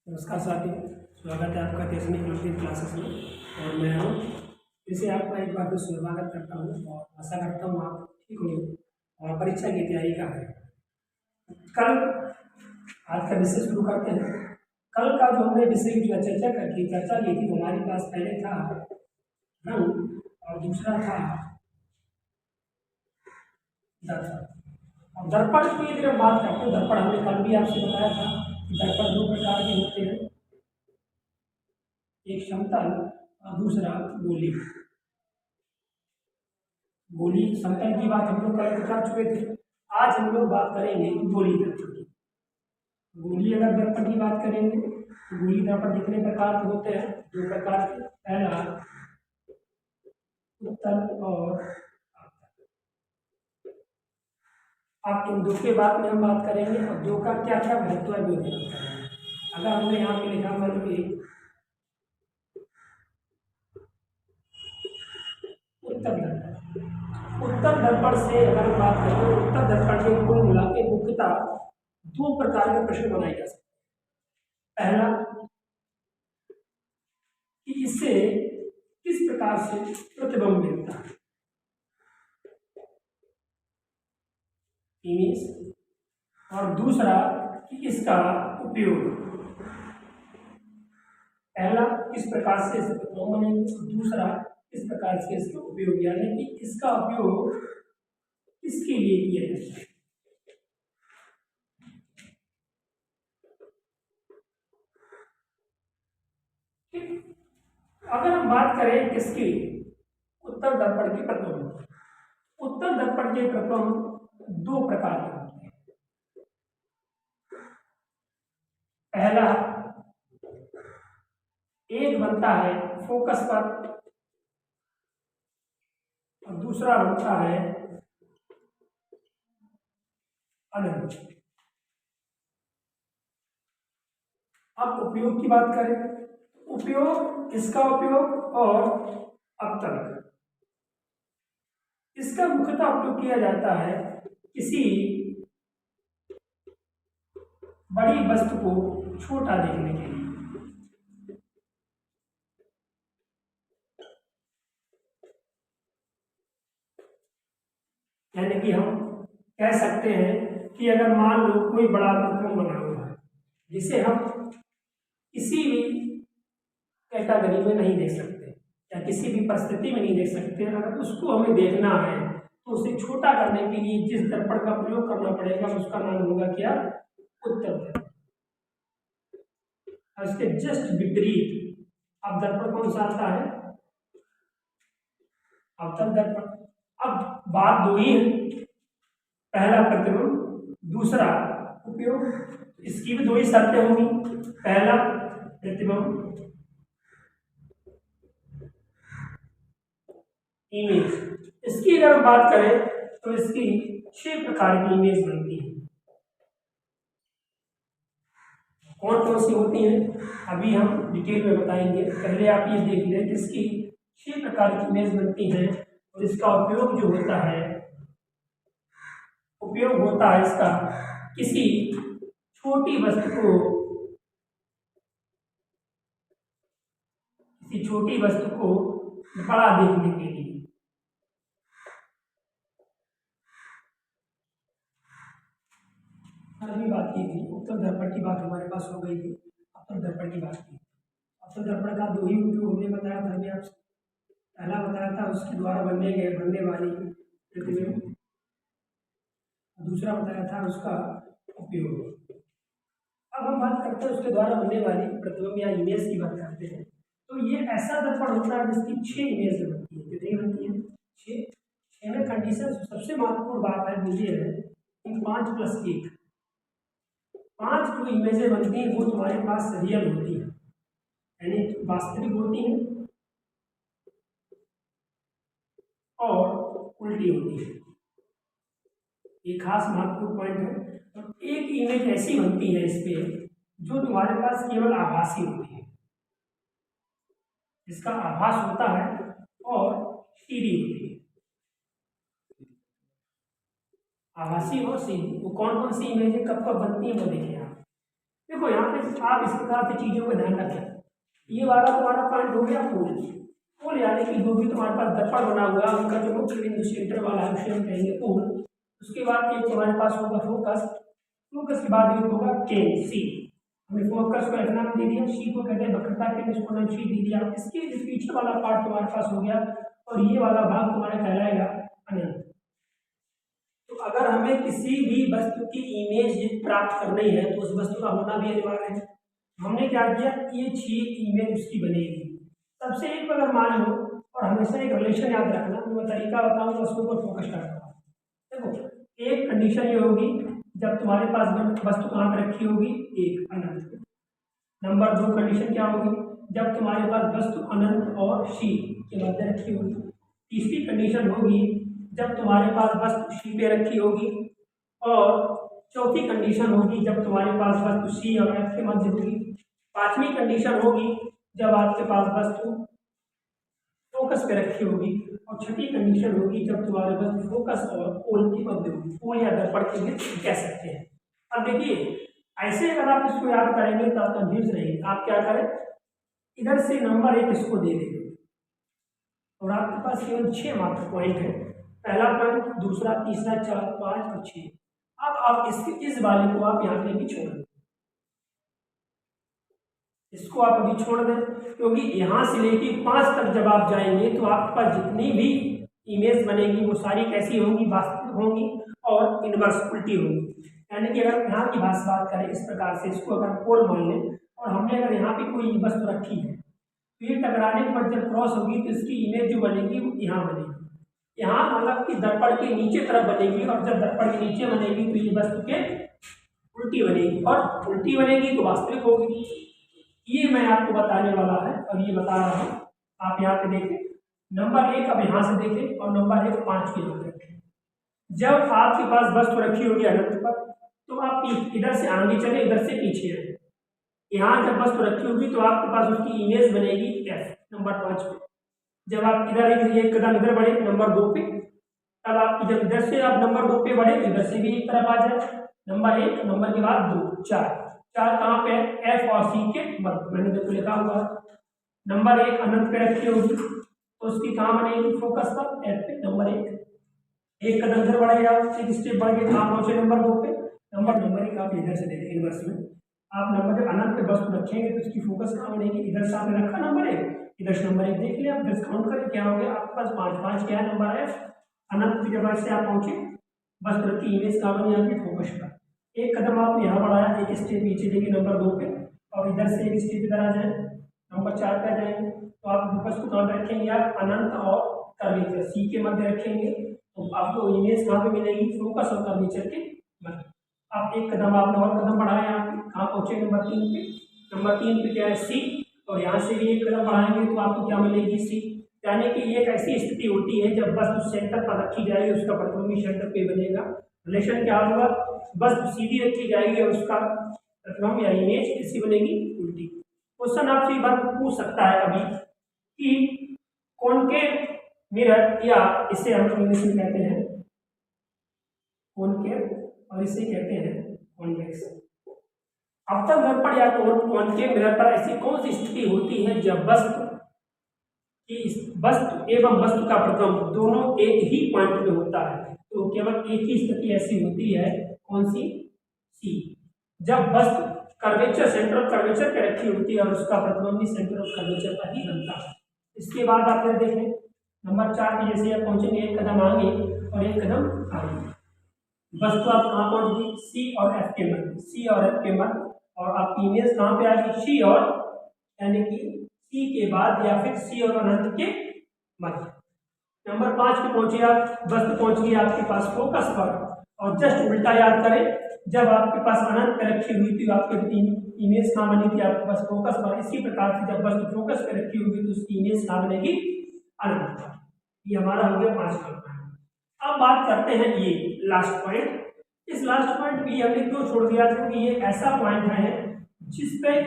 नमस्कार साथियों, स्वागत है आपका तेजस्वी ऑनलाइन क्लासेस में। और मैं हूँ फिर से आपका एक बार फिर स्वागत करता हूँ और आशा करता हूँ आप ठीक होंगे और परीक्षा की तैयारी कर रहे हैं। कल आज का विषय शुरू करते हैं। कल का जो हमने विषय की चर्चा की थी, हमारे पास पहले था रंग और दूसरा था दर्पण। अब दर्पण की यदि हम बात करते हैं, दर्पण हमने कल भी आपसे बताया था कि दर्पण दो प्रकार के होते हैं, एक समतल और दूसरा गोली। गोली समतल की बात हम लोग कल कर चुके थे। आज हम लोग बात करेंगे गोली दर्पण की। गोली अगर दर्पण की बात करेंगे तो गोली दर्पण कितने प्रकार के होते हैं? दो प्रकार के। पहला उत्तल और अब इन दो के बाद में हम बात करेंगे और दो का क्या क्या महत्व है वो ध्यान करेंगे। अगर हमने यहाँ पे लिखा मान लीजिए उत्तर दर्पण, उत्तर दर्पण से अगर हम बात करें तो उत्तर दर्पण के कुल मिला के मुख्यतः दो प्रकार के प्रश्न बनाए जा सकते हैं। पहला कि इससे किस प्रकार से प्रतिबिंब मिलता है, इमेज, और दूसरा कि इसका उपयोग। पहला किस प्रकार से इससे प्रतिबिंब बनेंगे, दूसरा किस प्रकार से इसका उपयोग, यानी कि इसका उपयोग किसके लिए किया जाता है। अगर हम बात करें किसकी, उत्तर दर्पण के प्रतिबिंब। उत्तर दर्पण के प्रतिबिंब दो प्रकार के होते हैं। पहला एक बनता है फोकस पर और दूसरा बनता है अनंत। अब उपयोग की बात करें, उपयोग, इसका उपयोग और अपतलक। इसका मुख्यतः उपयोग किया जाता है किसी बड़ी वस्तु को छोटा देखने के लिए। यानी कि हम कह सकते हैं कि अगर मान लो कोई बड़ा प्रतिबिंब बना हुआ है जिसे हम किसी भी कैटेगरी में नहीं देख सकते या किसी भी परिस्थिति में नहीं देख सकते, अगर उसको हमें देखना है तो उसे छोटा करने के लिए जिस दर्पण का प्रयोग करना पड़ेगा उसका नाम होगा क्या, उत्तर दर्पण। इसके जस्ट विपरीत अब दर्पण कौन सा आता है, अवतल दर्पण। अब बात दो ही है, पहला प्रतिबिंब, दूसरा उपयोग। इसकी भी दो ही शर्तें होंगी, पहला प्रतिबिंब, इमेज। इसकी अगर हम बात करें तो इसकी 6 प्रकार की इमेज बनती है। कौन कौन सी होती हैं अभी हम डिटेल में बताएंगे। पहले आप ये देख लें कि इसकी 6 प्रकार की इमेज बनती हैं और इसका उपयोग जो होता है, उपयोग होता है इसका किसी छोटी वस्तु को, किसी छोटी वस्तु को बड़ा देखने के लिए। अभी बात की थी उत्तर दर्पण की, बात हमारे पास हो गई थी। उत्तर दर्पण की बात की, उत्तर दर्पण का दो ही उपयोग हमने बताया था अभी आपसे। पहला बताया था उसके द्वारा बनने वाली प्रतिबिंब, दूसरा बताया था उसका उपयोग। अब हम बात करते हैं उसके द्वारा बनने वाली प्रतिबिंब या इमेज की बात करते हैं। तो ये ऐसा दर्पण होता है जिसकी 6 इमेज बनती है। कितनी बनती है? 6। 6 में कंडीशन सबसे महत्वपूर्ण बात है वो ये है कि 5 + 1, 5 जो इमेजें बनती हैं वो तुम्हारे पास रियल होती है, यानी वास्तविक होती हैं और उल्टी होती है। ये खास महत्वपूर्ण पॉइंट है। तो एक इमेज ऐसी बनती है इस पे जो तुम्हारे पास केवल आभासी होती है, जिसका आभास होता है और सीधी होती है। आभासी और सीधी, वो कौन कौन सी इमेज है, कब कब बनती है वो देखिए आप। देखो यहाँ पे आप इस प्रकार से चीज़ों का ध्यान रखें। ये वाला तुम्हारा पॉइंट हो गया पोल। पोल यानी कि जो भी तुम्हारे पास दर्पण बना हुआ है उनका जो मुख्य बिंदु सेंटर वाला है उसे हम कहेंगे पोल। उसके बाद एक तुम्हारे पास होगा फोकस। फोकस के बाद एक होगा केंद्र सी। हमने फोकस को एक नाम दे दिया, सी को कहते हैं वक्रता केंद्र, इसको नाम सी दे दिया। इसके जो पीछे वाला पार्ट तुम्हारे पास हो गया और ये वाला भाग तुम्हारा कहलाएगा अनंत। तो अगर हमें किसी भी वस्तु की इमेज प्राप्त करनी है तो उस वस्तु का होना भी अनिवार्य है। हमने क्या किया, ये 6 इमेज उसकी बनेगी। सबसे एक अगर मान लो, और हमेशा एक रिलेशन याद रखना, मैं तरीका बताऊंगा उसके ऊपर फोकस करता हूँ। देखो एक कंडीशन ये होगी जब तुम्हारे पास वस्तु कहाँ पे रखी होगी, एक अनंत। नंबर 2 कंडीशन क्या होगी, जब तुम्हारे पास वस्तु अनंत और सी के मध्य रखी होगी। तीसरी कंडीशन होगी जब तुम्हारे पास वस्तु सी पे रखी होगी। और चौथी कंडीशन होगी जब तुम्हारे पास वस्तु सी और एफ के मध्य होगी। पांचवी कंडीशन होगी जब आपके पास वस्तु फोकस पे रखी होगी। और छठी कंडीशन होगी जब तुम्हारे पास फोकस और पोल के मध्य होगी। पोल या दर्पण के लिए कह सकते हैं। अब देखिए ऐसे अगर आप इसको याद करेंगे तो आप कंफ्यूज रहेंगे। आप क्या करें, इधर से नंबर 1 इसको दे देंगे और आपके पास केवल 6 मात्र पॉइंट है। पहला पॉइंट, दूसरा, तीसरा, 4, 5 और 6। अब आप इस वाले को आप यहाँ पे भी छोड़ दें, इसको आप अभी छोड़ दें, क्योंकि यहाँ से लेके 5 तक जब आप जाएंगे तो आपके पास जितनी भी इमेज बनेगी वो सारी कैसी होंगी, वास्तविक होंगी और इनवर्स उल्टी होंगी। यानी कि अगर यहाँ की बात करें इस प्रकार से, इसको अगर पोल मान लें और हमने अगर यहाँ पे कोई वस्तु रखी है तो ये टकराने के बाद जब क्रॉस होगी तो इसकी इमेज जो बनेगी वो यहाँ बनेगी। यहाँ मतलब कि दर्पण के नीचे तरफ बनेगी, और जब दर्पण के नीचे बनेगी तो ये वस्तु के उल्टी बनेगी, और उल्टी बनेगी तो वास्तविक होगी। ये मैं आपको बताने वाला है और ये बता रहा हूँ। आप यहाँ पे देखें, नंबर 1 अब यहाँ से देखें और नंबर 1 5 के यहाँ रखें। जब आपके पास वस्तु रखी होगी अनंत पर तो आप इधर से आगे चले, इधर से पीछे आए। यहाँ जब वस्तु रखी होगी तो आपके पास उसकी इमेज बनेगी एफ नंबर 5 पे। जब आप इधर एक कदम इधर बढ़े नंबर 2 पे, तब आप जब इधर से आप नंबर 2 पे बढ़े इधर से भी एक तरफ आ जाए। नंबर 1, नंबर के बाद 2, 4 कहाँ पे है, एफ और सी के मध्य। मैंने देखो लिखा हुआ नंबर 1 अनंत पे रखी होगी तो उसकी कहाँ बनेगी, फोकस पर, एफ पे। नंबर 1 कदम इधर बढ़ेगा, एक स्टेप बढ़ के कहाँ पहुंचे, नंबर 2 पे। नंबर 1 आप इधर से देखें इनवर्स में। आप नंबर जब अनंत पे वस्तु रखेंगे तो इसकी फोकस कहाँ बनेगी, इधर से आपने रखा नंबर 1, इधर से नंबर 1 देख लिया। आप डिस्काउंट करें क्या हो गया, आपके पास 5 क्या है, नंबर एफ। अनंत की जगह से आप पहुंचे, वस्तु रखी इमेज कहाँ बनी आपकी, फोकस पर। एक कदम आपने यहाँ बढ़ाया, एक स्टेप पीछे देंगे नंबर 2 पे, और इधर से एक स्टेप इधर आ जाए, नंबर 4 पे आ जाएंगे। तो आप फोकस को कहाँ पे रखेंगे, आप अनंत और कर्वेचर सी के मध्य रखेंगे। तो आपको इमेज कहाँ पे मिलेगी, फोकस और कर्वेचर के मध्य। आप एक कदम आपने और कदम बढ़ाया, यहाँ पे कहाँ पहुंचे, नंबर 3 पे। नंबर 3 पे क्या है, सी, और यहाँ से भी एक कदम बढ़ाएंगे तो आपको क्या मिलेगी, सी। यानी कि ये एक ऐसी स्थिति होती है जब वस्तु सेंटर पर रखी जाएगी, उसका प्रतिबिंब सेंटर पे बनेगा। रिलेशन क्या होगा, वस्तु सीधी रखी जाएगी और उसका प्रतिबिंब या इमेज कैसी बनेगी, उल्टी। क्वेश्चन आपसे बात पूछ सकता है अभी कि कॉनकेव मिरर, या इसे हम इंग्लिश में कहते हैं कॉनकेव और इसे कहते हैं कॉन्वेक्स। अवतल दर्पण या कॉनकेव मिरर पर ऐसी कौन सी स्थिति होती है जब वस्तु एवं वस्तु का प्रतिबिंब दोनों एक ही पॉइंट में होता है? तो केवल एक ही स्थिति ऐसी होती है, कौन सी, सी, जब वस्तु कर्वेचर, सेंटर ऑफ कर्वेचर पे रखी होती है और उसका प्रतिबिंब भी सेंटर ऑफ कर्वेचर पर ही बनता है। इसके बाद आप फिर देखें नंबर 4 पे जैसे आप पहुंचेंगे, एक कदम आगे और एक कदम आगे, वस्तु आप कहाँ पहुंच गई, सी और एफ के मध्य, सी और एफ के मध्य। और आपकी इमेज कहाँ पे आ गई, सी और, यानी कि सी के बाद या फिर सी और अनंत के मध्य। नंबर 5 पे पहुंचे आप, वस्तु पहुंच गई आपके पास फोकस पर, और जस्ट उल्टा याद करें, जब आपके पास अनंत पे रखी हुई थी आपकी इमेज कहाँ बनी थी, आपके पास फोकस पर। इसी प्रकार से जब वस्तु फोकस पे रखी होगी तो उसकी इमेज कहाँ बनेगी, अनंत पर। ये हमारा हो गया 5 नंबर। अब बात करते हैं ये लास्ट पॉइंट। इस लास्ट पॉइंट भी हमने क्यों छोड़ दिया, क्योंकि ये ऐसा पॉइंट है जिसपे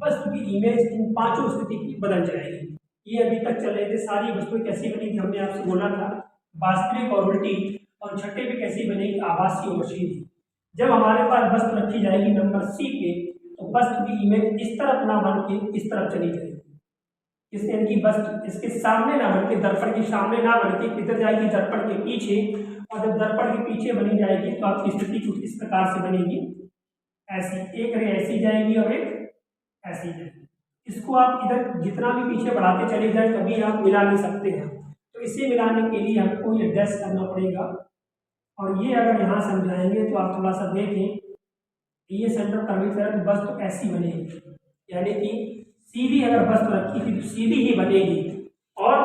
वस्तु की इमेज इन 5 स्थिति की बदल जाएगी। ये अभी तक चल रहे थे, सारी वस्तुएं कैसी बनी थी, हमने आपसे बोला था वास्तविक और उल्टी, और छठे पे कैसी बनेगी, आभासी और सीधी। जब हमारे पास वस्तु रखी जाएगी नंबर सी पे तो बस्ट की इमेज इस तरफ ना बन के इस तरफ चली जाएगी। इससे इनकी बस्ट इसके सामने ना बन के, दर्पण के सामने ना बन के किधर जाएगी, दर्पण के पीछे। और जब दर्पण के पीछे बनी जाएगी तो आपकी स्थिति कुछ इस प्रकार से बनेगी, ऐसी एक रे ऐसी जाएगी और एक ऐसी जाएगी। इसको आप इधर जितना भी पीछे बढ़ाते चले जाए कभी आप मिला नहीं सकते हैं। तो इसे मिलाने के लिए हमको ये डैश करना पड़ेगा। और ये अगर यहाँ समझाएंगे तो आप थोड़ा सा देखें, ये सेंटर कर्वेचर है तो बस तो ऐसी बनेगी, यानी कि सीधी अगर बस रखी थी तो सीधी ही बनेगी और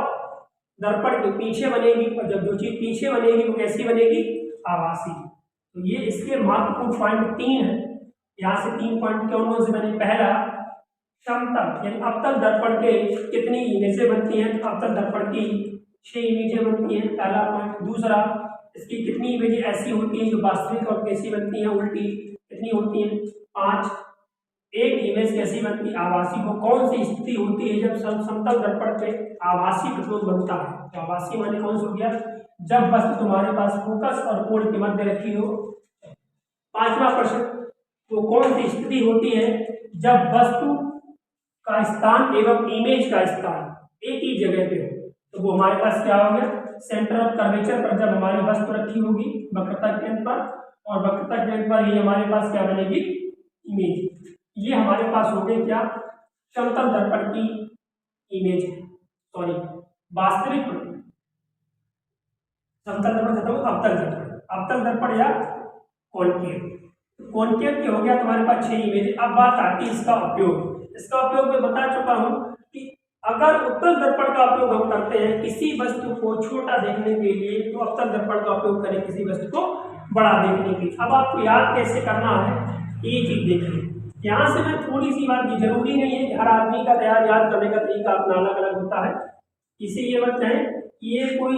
दर्पण के पीछे बनेगी। और जब जो चीज पीछे बनेगी वो कैसी बनेगी, आभासी। तो ये इसके महत्वपूर्ण पॉइंट 3 है। यहाँ से 3 पॉइंट कौन से बने, पहला समतल यानी अवतल दर्पण के कितनी इमेजें बनती हैं, तो अवतल दर्पण की 6 इमेजें बनती हैं, पहला पॉइंट। दूसरा, इसकी कितनी इमेजें ऐसी होती हैं जो वास्तविक और कैसी बनती हैं, उल्टी, कितनी होती हैं, 5। एक इमेज कैसी बनती है, आभासी। को कौन सी स्थिति होती है जब समतल दर्पण पे आभासी प्रतिबिंब बनता है। तो आभासी माने कौन सा हो गया, जब वस्तु तुम्हारे पास फोकस और पोल के मध्य रखी हो। 5वां प्रश्न, तो कौन सी स्थिति होती है जब वस्तु का स्थान एवं इमेज का स्थान एक ही जगह पे हो। तो वो हमारे पास क्या हो गया, सेंटर ऑफ कर्वेचर पर जब हमारी वस्तु रखी होगी वक्रता केंद्र पर, और वक्रता केंद्र पर ही हमारे पास क्या बनेगी, इमेज। ये हमारे पास हो गए क्या, समतल दर्पण की इमेज, सॉरी वास्तविक समतल दर्पण खत्म हो, अवतल दर्पण, अवतल दर्पण या कॉन्केव। कॉन्केव के हो गया तुम्हारे पास 6 इमेज। अब बात आती है इसका उपयोग। इसका उपयोग मैं बता चुका हूं कि अगर उत्तल दर्पण का उपयोग हम करते हैं किसी वस्तु को छोटा देखने के लिए, तो अवतल दर्पण का उपयोग करें किसी वस्तु को बड़ा देखने के लिए। अब आपको याद कैसे करना है, ये चीज देखिए। यहाँ से मैं थोड़ी सी बात, ये जरूरी नहीं है कि हर आदमी का याद करने का तरीका अपना अलग अलग होता है। इसे ये मत कहें कि ये कोई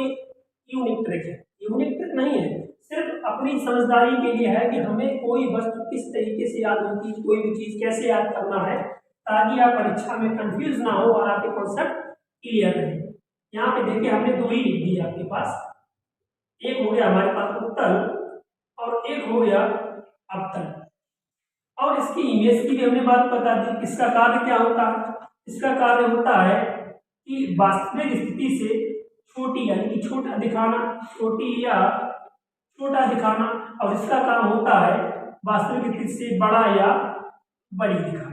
यूनिक ट्रिक है, यूनिक ट्रिक नहीं है, सिर्फ अपनी समझदारी के लिए है कि हमें कोई वस्तु किस तरीके से याद होती है, कोई भी चीज कैसे याद करना है, ताकि आप परीक्षा में कंफ्यूज ना हो और आपके कॉन्सेप्ट क्लियर रहे। यहाँ पे देखिए हमने 2 ही लिख दिए आपके पास, एक हो गया हमारे पास उत्तल और एक हो गया अवतल। और इसकी इमेज की भी हमने बात बता दी। इसका कार्य क्या होता है, इसका कार्य होता है कि वास्तविक स्थिति से छोटी यानी कि छोटा दिखाना, छोटी या छोटा दिखाना, और इसका काम होता है वास्तविक स्थिति से बड़ा या बड़ी दिखाना।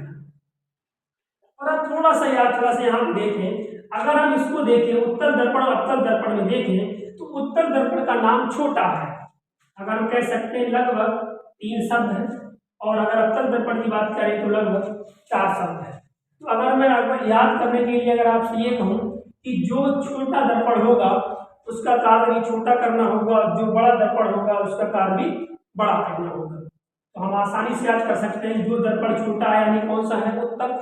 और अब थोड़ा सा यहाँ पे देखें, अगर हम इसको देखें उत्तल दर्पण और अवतल दर्पण में देखें, तो उत्तल दर्पण का नाम छोटा है, अगर हम कह सकते हैं लगभग 3 शब्द है, और अगर अवतल दर्पण की बात करें तो लगभग 4 शब्द है। तो अगर मैं याद करने के लिए अगर आपसे ये कहूँ कि जो छोटा दर्पण होगा उसका कार्य भी छोटा करना होगा, जो बड़ा दर्पण होगा उसका कार्य भी बड़ा करना होगा, तो हम आसानी से याद कर सकते हैं जो दर्पण छोटा है यानी कौन सा है, उत्तल।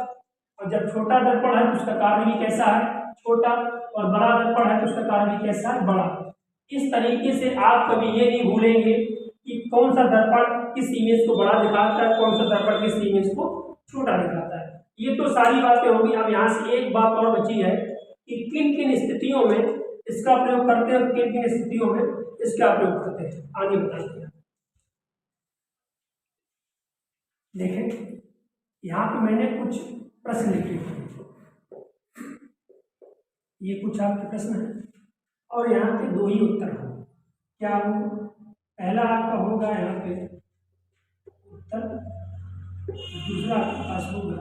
और जब छोटा दर्पण है तो उसका कार्य भी कैसा है, छोटा, और बड़ा दर्पण है तो उसका कार्य भी कैसा है, बड़ा। इस तरीके से आप कभी ये नहीं भूलेंगे कि कौन सा दर्पण किस इमेज को बड़ा दिखाता है, कौन सा दर्पण किस इमेज को छोटा दिखाता है। ये तो सारी बातें होंगी। अब यहाँ से एक बात और बची है कि किन किन स्थितियों में इसका प्रयोग करते हैं और किन किन स्थितियों में इसका प्रयोग करते हैं, आगे बताइए। देखें यहाँ पे मैंने कुछ प्रश्न लिखे हैं, ये कुछ आपके प्रश्न है और यहाँ पे 2 ही उत्तर हैं। क्या हो, पहला आपका होगा यहाँ पे उत्तर, दूसरा आपके पास होगा,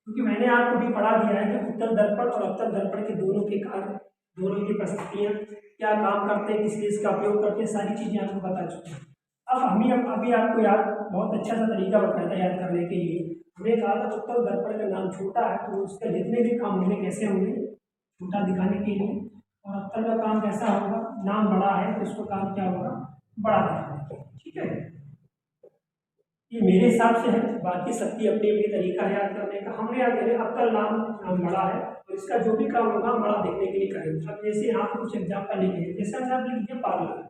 क्योंकि मैंने आपको भी पढ़ा दिया है कि उत्तल दर्पण और अवतल दर्पण के दोनों के कार्य, दोनों की परिस्थितियाँ, क्या काम करते हैं, किस लिए इसका उपयोग करते हैं, सारी चीजें आपको बता चुके हैं। अब अभी आपको याद बहुत अच्छा सा तरीका बताया था याद करने के लिए। हमने कहा था उत्तल दर्पण का नाम छोटा है तो उसके जितने भी काम होंगे कैसे होंगे, छोटा दिखाने के लिए, और अवतल का काम कैसा होगा, नाम बड़ा है तो उसका काम क्या होगा, बड़ा दिखाने के लिए। ठीक है, ये मेरे हिसाब से है, बाकी सबकी अपनी अपनी तरीका है याद करने का। हमने याद करें अवतल नाम बड़ा है और इसका जो भी काम होगा बड़ा देखने के लिए करेंगे। अब जैसे यहाँ पे कुछ एग्जाम्पल लिखे हैं, जैसे हमने आप लिखिए पार्लर।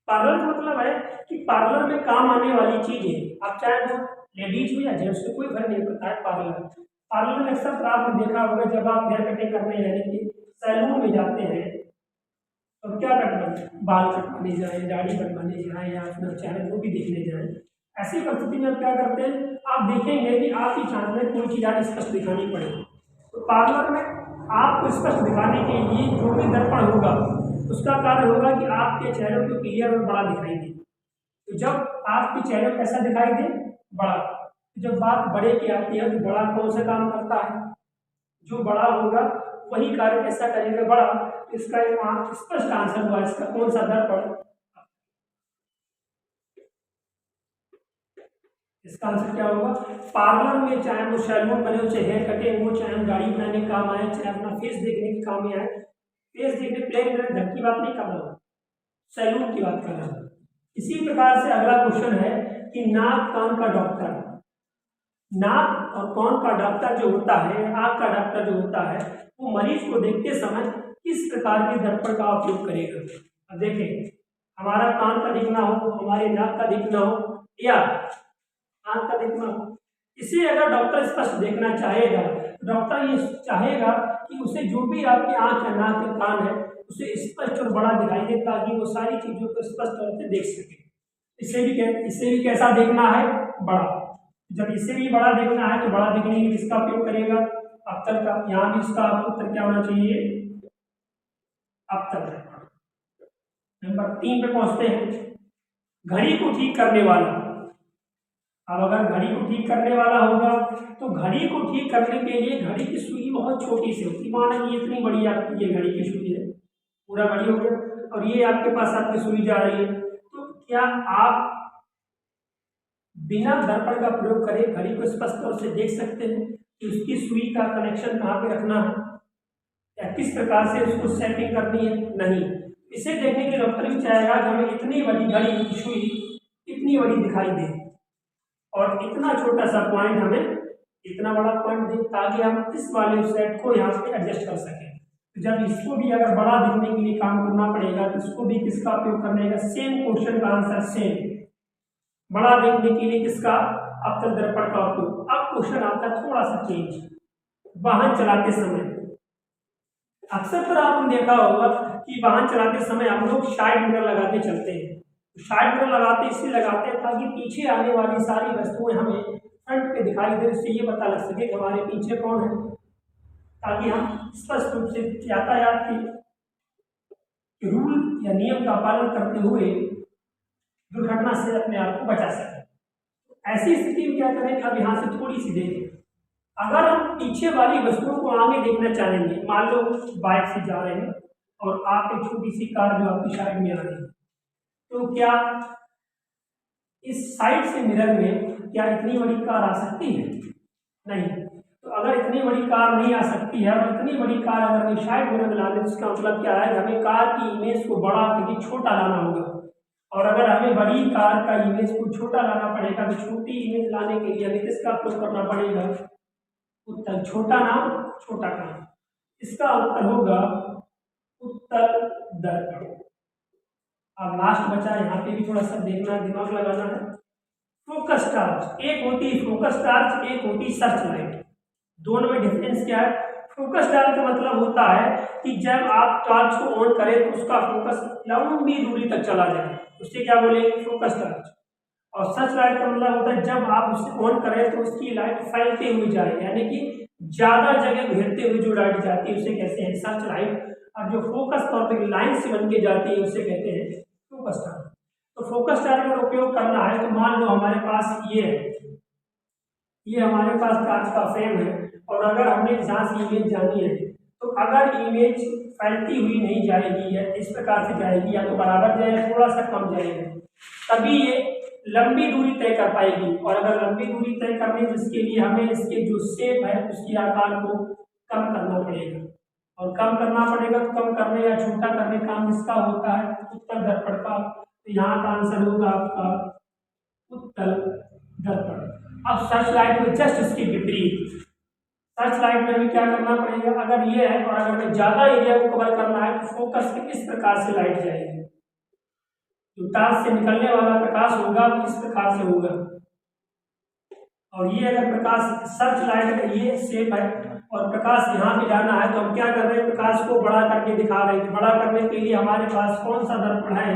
पार्लर का मतलब है कि पार्लर में काम आने वाली चीजें, अब चाहे वो लेडीज हो या जेंट्स हो कोई फर्क नहीं पड़ता है। पार्लर में अक्सर आपने देखा होगा जब आप हेयर कटिंग करने यानी कि सैलून में जाते हैं तो क्या कटवाने, बाल कटवाने जाए, दाढ़ी बनवाने जाए, या अपना चाहे वो भी देखने जाए, ऐसी परिस्थिति में आप क्या करते हैं, आप देखेंगे कि आपकी चांद में कोई चीज़ आज स्पष्ट दिखानी पड़े, तो पार्लर में आपको स्पष्ट दिखाने के लिए जो भी दर्पण होगा उसका कार्य होगा कि आपके चेहरे को क्लियर और बड़ा दिखाई दे। तो जब आपके चेहरे को कैसा दिखाई दे, बड़ा। तो जब बात बड़े की आती है तो बड़ा कौन सा काम करता है, जो बड़ा होगा वही कार्य कैसा करेगा, बड़ा। इसका एक वहाँ स्पष्ट आंसर हुआ, इसका कौन सा दर्पण, इसका आंसर क्या होगा, पार्लर में चाहे वो सैलून बने हो, चाहे हेयर कटिंग हो, चाहे हम गाड़ी बनाने के काम आए, चाहे अपना फेस देखने के काम में आए, फेस देखने प्लेन घर की बात नहीं कर रहा हूँ, सैलून की बात कर रहा हूँ। इसी प्रकार से अगला क्वेश्चन है कि नाक कान का डॉक्टर, नाक और कान का डॉक्टर जो होता है, आँख का डॉक्टर जो होता है, वो मरीज को देखते समय किस प्रकार के दर्पण का उपयोग करेगा। अब देखें, हमारा कान का दिखना हो, हमारे नाक का दिखना हो या आँख का दिखना हो, इसे अगर डॉक्टर स्पष्ट देखना चाहेगा, डॉक्टर ये चाहेगा कि उसे जो भी आपकी आँख या नाक या कान है उसे स्पष्ट और बड़ा दिखाई दे, ताकि वो सारी चीजों को स्पष्ट तौर से देख सके। इसे भी कैसा देखना है, बड़ा। जब इसे भी बड़ा देखना है तो बड़ा देखने के लिए किसका उपयोग करेगा, अवतल का। यहाँ भी इसका उत्तर क्या होना चाहिए, अवतल। नंबर 3 पे पहुंचते हैं, घड़ी को ठीक करने वाला। अब अगर घड़ी को ठीक करने वाला होगा तो घड़ी को ठीक करने के लिए घड़ी की सुई बहुत छोटी सी होती, माना कि इतनी बड़ी आपकी ये घड़ी की सुई है, पूरा घड़ी हो गया, और ये आपके पास आपकी सुई जा रही है, तो क्या आप बिना दर्पण का प्रयोग करे घड़ी को स्पष्ट तौर से देख सकते हैं कि उसकी सुई का कनेक्शन कहाँ पे रखना है या किस प्रकार से उसको सेटिंग करनी है? नहीं। इसे देखने के डॉक्टर भी चाहेगा कि हमें इतनी बड़ी घड़ी की सुई इतनी बड़ी दिखाई दे और इतना छोटा सा पॉइंट हमें इतना बड़ा पॉइंट दे, ताकि हम इस वाले सेट को यहाँ पे एडजस्ट कर सकें। तो जब इसको भी अगर बड़ा दिखने के लिए काम करना पड़ेगा तो इसको भी किसका उपयोग करने का, सेम क्वेश्चन का आंसर सेम, बड़ा देखने के लिए किसका, अवतल दर्पण का उपयोग। अब क्वेश्चन आता है थोड़ा सा चेंज, वाहन चलाते समय। अक्सर तो आपने देखा होगा कि वाहन चलाते समय हम लोग साइड मिरर लगाते चलते हैं। साइड मिरर लगाते इसलिए लगाते हैं ताकि पीछे आने वाली सारी वस्तुएं हमें फ्रंट पे दिखाई दे, उससे ये पता लग सके कि हमारे पीछे कौन है, ताकि हम स्पष्ट रूप से यातायात के रूल या नियम का पालन करते हुए दुर्घटना से अपने आप को बचा सके। ऐसी स्थिति में क्या करें, अब यहाँ से थोड़ी सी देखें, अगर हम पीछे वाली वस्तुओं को आगे देखना चाहेंगे, मान लो बाइक से जा रहे हैं और आप एक छोटी सी कार जो आपकी साइड में आ रही है, तो क्या इस साइड से मिरर में क्या इतनी बड़ी कार आ सकती है? नहीं। तो अगर इतनी बड़ी कार नहीं आ सकती है और इतनी बड़ी कार अगर हमें साइड मिरर में लाने, तो इसका मतलब क्या है, हमें कार की इमेज को बड़ा करके छोटा लाना होगा, और अगर हमें बड़ी कार का इमेज को छोटा लाना पड़ेगा तो छोटी इमेज लाने के लिए हमें किसका प्रयोग करना पड़ेगा, उत्तर। छोटा नाम छोटा काम, इसका उत्तर होगा उत्तर दर्पण। अब लास्ट बचा, यहाँ पे भी थोड़ा सा देखना, दिमाग लगाना है। फोकस टार्च, एक होती है फोकस टार्च, एक होती सर्च लाइट। दोनों में डिफरेंस क्या है? फोकस टार्च का मतलब होता है कि जब आप टॉर्च को ऑन करें तो उसका फोकस लंबी दूरी तक चला जाए, उससे क्या बोलेंगे, फोकस टार्च। और सर्च लाइट का मतलब होता है जब आप उसे ऑन करें तो उसकी लाइट फैलते हुए जाए, यानी कि ज्यादा जगह घेरते हुए जो लाइट जाती है उसे कहते हैं सर्च लाइट, और जो फोकस तौर पर लाइन से बन के जाती है उसे कहते हैं फोकस टार्च। तो फोकस टार्च का उपयोग करना है तो मान लो हमारे पास ये है, ये हमारे पास टार्च का फ्रेम है, और अगर हमें जहाँ से इमेज जानी है, तो अगर इमेज फैलती हुई नहीं जाएगी या इस प्रकार से जाएगी, या तो बराबर जाएगा थोड़ा सा कम जाएगा, तभी ये लंबी दूरी तय कर पाएगी। और अगर लंबी दूरी तय करने जिसके लिए हमें इसके जो शेप है उसके आकार को कम करना पड़ेगा, और कम करना पड़ेगा तो कम करने या छोटा करने काम किसका होता है, उत्तल दर्पण का। तो यहाँ का आंसर होगा आपका उत्तल दर्पण। अब सर्च लाइट में जस्ट इसके विपरीत, सर्च लाइट में भी क्या करना पड़ेगा, अगर ये है और अगर हमें ज्यादा एरिया को कवर करना है तो फोकस पे किस प्रकार से लाइट जाएगी, जो टार्च से निकलने वाला प्रकाश होगा वो इस प्रकार से होगा, और ये अगर प्रकाश सर्च लाइट का ये शेप है और प्रकाश यहाँ पे जाना है, तो हम क्या कर रहे हैं, प्रकाश को बड़ा करके दिखा रहे हैं। बड़ा करने के लिए हमारे पास कौन सा दर्पण है,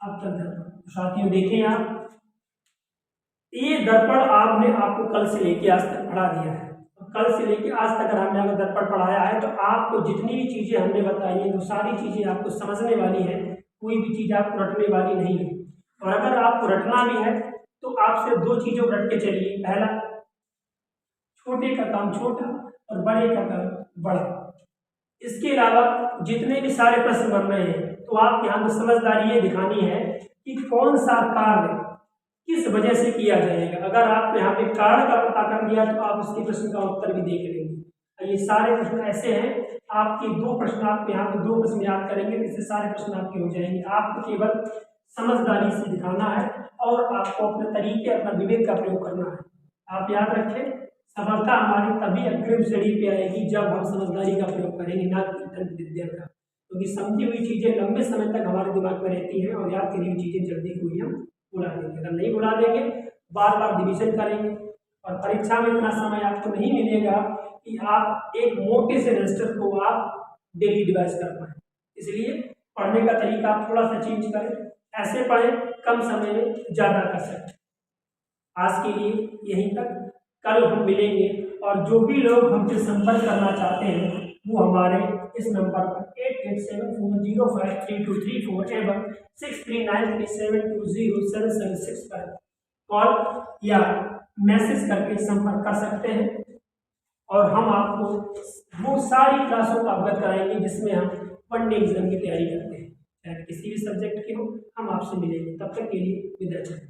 अवतल दर्पण। तो साथियों देखें आप, ये दर्पण आपने आपको कल से लेके आज तक पढ़ा दिया है। तो कल से लेके आज तक अगर हमने अगर दर्पण पढ़ाया है तो आपको जितनी भी चीजें हमने बताई हैं वो सारी चीजें आपको समझने वाली है, कोई भी चीज आपको रटने वाली नहीं है। और अगर आपको रटना भी है तो आप सिर्फ दो चीजों को रट के चलिए। पहला, छोटे का काम छोटा और बड़े का काम बड़ा। इसके अलावा जितने भी सारे प्रश्न बन रहे हैं तो आप यहाँ पे समझदारी ये दिखानी है कि कौन सा कार्य किस वजह से किया जाएगा। अगर आप यहाँ पे कारण का पता कर लिया तो आप उसके प्रश्न का उत्तर भी देख लेंगे। ये सारे प्रश्न ऐसे हैं, आपके दो प्रश्न, आप यहाँ पे दो प्रश्न याद करेंगे तो इससे सारे प्रश्न आपके हो जाएंगे। आपको केवल समझदारी से दिखाना है और आपको अपने तरीके, अपना विवेक का प्रयोग करना है। आप याद रखें, सफलता हमारी तभी अग्रिम श्रेणी पे आएगी जब हम समझदारी का प्रयोग करेंगे, ना कि तर्क विद्या का। क्योंकि समझी हुई चीजें लंबे समय तक हमारे दिमाग में रहती हैं और याद करी हुई चीजें जल्दी कोई हम भुला देंगे। अगर नहीं भुला देंगे, बार बार रिवीजन करेंगे और परीक्षा में इतना समय आपको नहीं मिलेगा कि आप एक मोटे से रजिस्टर को आप डेली रिवाइज कर पाए। इसलिए पढ़ने का तरीका आप थोड़ा सा चेंज करें, ऐसे पढ़ें कम समय में ज़्यादा कर सकते। आज के लिए यहीं तक, कल हम मिलेंगे और जो भी लोग हमसे संपर्क करना चाहते हैं वो हमारे इस नंबर पर 8874053234 एवं 6393720776 पर कॉल या मैसेज करके संपर्क कर सकते हैं और हम आपको वो सारी क्लासों का अवगत कराएंगे जिसमें हम वनडे एग्जाम की तैयारी करते हैं। चाहे किसी भी सब्जेक्ट के हो, हम आपसे मिलेंगे। तब तक के लिए विदा चाहें।